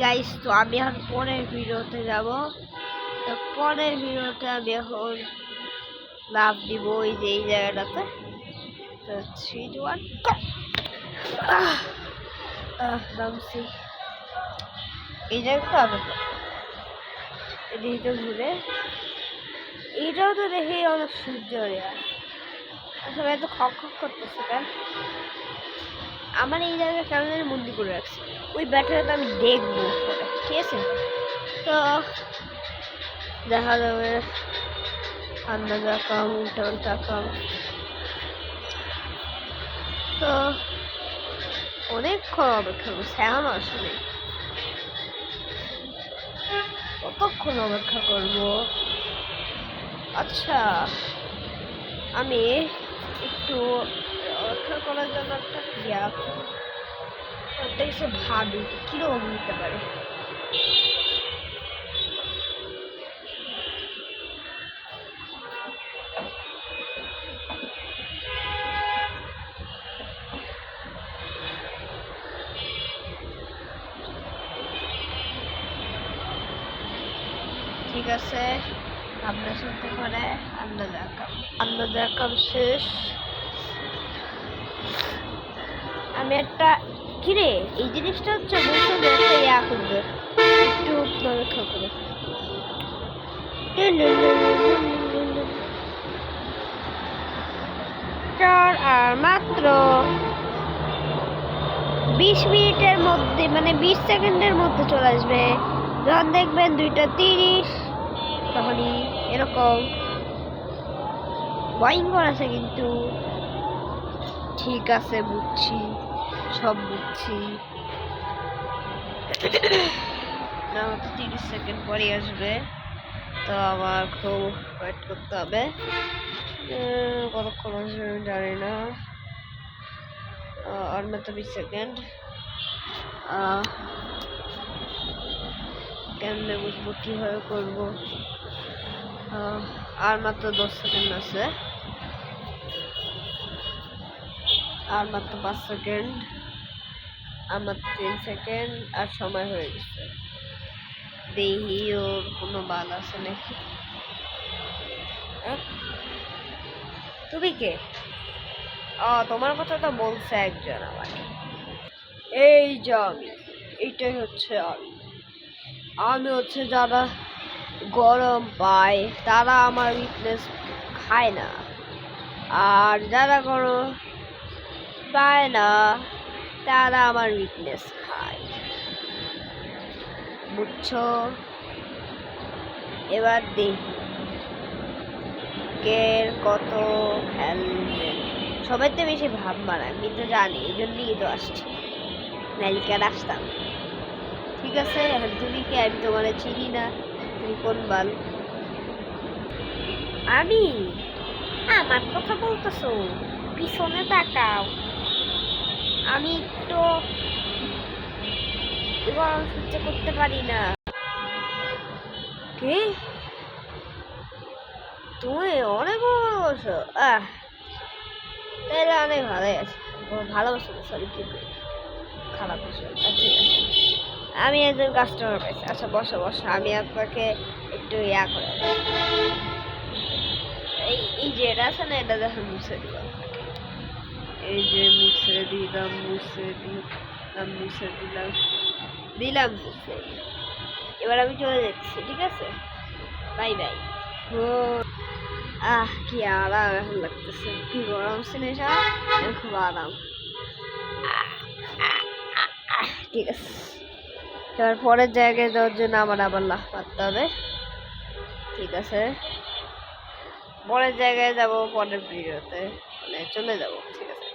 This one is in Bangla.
গাইস, তো আমি এখন পরের ভিডিওতে যাব। তো পরের ভিডিওতে আমি এখন লাভ দিব ওই যে এই জায়গাটাতে। তো 3 2 1 নামছি এই জায়গাটা। আমি এদিকে ঘুরে এইটাও তো দেখি অনেক সূর্য আসলে এত খক খক করতেছে কেন? আমার এই জায়গায় কেন যেন বন্দি করে রাখছে। ওই ব্যাটারিটা আমি দেখবো, ঠিক আছে? তো দেখা যাবে আন্দাজ রাখাম, উল্টা উল্টা রাখাম। তো অনেকক্ষণ অপেক্ষা করছে, এখন আসলে কতক্ষণ অপেক্ষা করব? আচ্ছা, আমি একটু অপেক্ষা করার জন্য একটা কিছু ভাবি কিরকম হতে পারে। ঠিক আছে, ভাবনা শুনতে পারে। আন্দাজ রাখাম শেষ। আমি একটা কিরে এই জিনিসটা হচ্ছে বলতে একটা ইয়া করবে, একটু অপেক্ষা করে। আর মাত্র 20 মিনিটের মধ্যে, মানে 20 সেকেন্ডের মধ্যে চলে আসবে। যখন দেখবেন 2:30 তখনই এরকম ভয়ঙ্কর আছে। কিন্তু ঠিক আছে, বুঝছি, সব বুঝছি। না, 30 সেকেন্ড পরে আসবে, তো আমার খুব ওয়েট করতে হবে। কতক্ষণ আসবে জানি না। আর মাত্র 20 সেকেন্ড। কেমনে বুঝবো, কিভাবে করবো? আর মাত্র 10 সেকেন্ড আছে, আর মাত্র 5 সেকেন্ড, আর মাত্র 3 সেকেন্ড, আর সময় হয়ে গেছে। দেখি ওর কোনো বাল আছে নাকি। তুমি কে? তোমার কথা তো বলছে একজন আমাকে। এই যে আমি, এইটাই হচ্ছে আমি হচ্ছে যারা গরম পায় তারা আমার উইকনেস খায় না, আর যারা গরম পায় না তারা আমার উইকনেস খায়, বুঝছো? এবার দেখি কে কত খেলবে। সবাই তো বেশি ভাব মারা, আমি তো জানি, এই জন্যই তো আসছি, নালিকা আসতাম। ঠিক আছে, এখন তুমি কে? আমি তোমার চিনি না, তুমি কোন বাল? আমি? আমার কথা বলতেছো? পিছনে তাকাও। আমি একটু গরম সহ্য করতে পারি না। কি? তুমি অনেক ভালোবাসো? তাহলে অনেক ভালোই আছে। ভালোবাসো, সরি, কি খারাপ আছে। ঠিক আছে, আমি একজন কাস্টমার পাইছি। আচ্ছা বসো বসো, আমি আপনাকে একটু ইয়া করে এই যে এটা আছে না, এটা দেখেন মুছে দিলাম। এই যে মুছে দিলাম, দিলাম মুছে। এবার আমি চলে যাচ্ছি, ঠিক আছে? Bye bye. কি আরাম এখন লাগতেছে, কি গরম ছিল, খুব আরাম। ঠিক আছে, এবার পরের জায়গায় যাওয়ার জন্য আমার আবার লাফ মারতে হবে। ঠিক আছে, পরের জায়গায় যাব পরের ভিডিওতে, মানে চলে যাব। ঠিক আছে,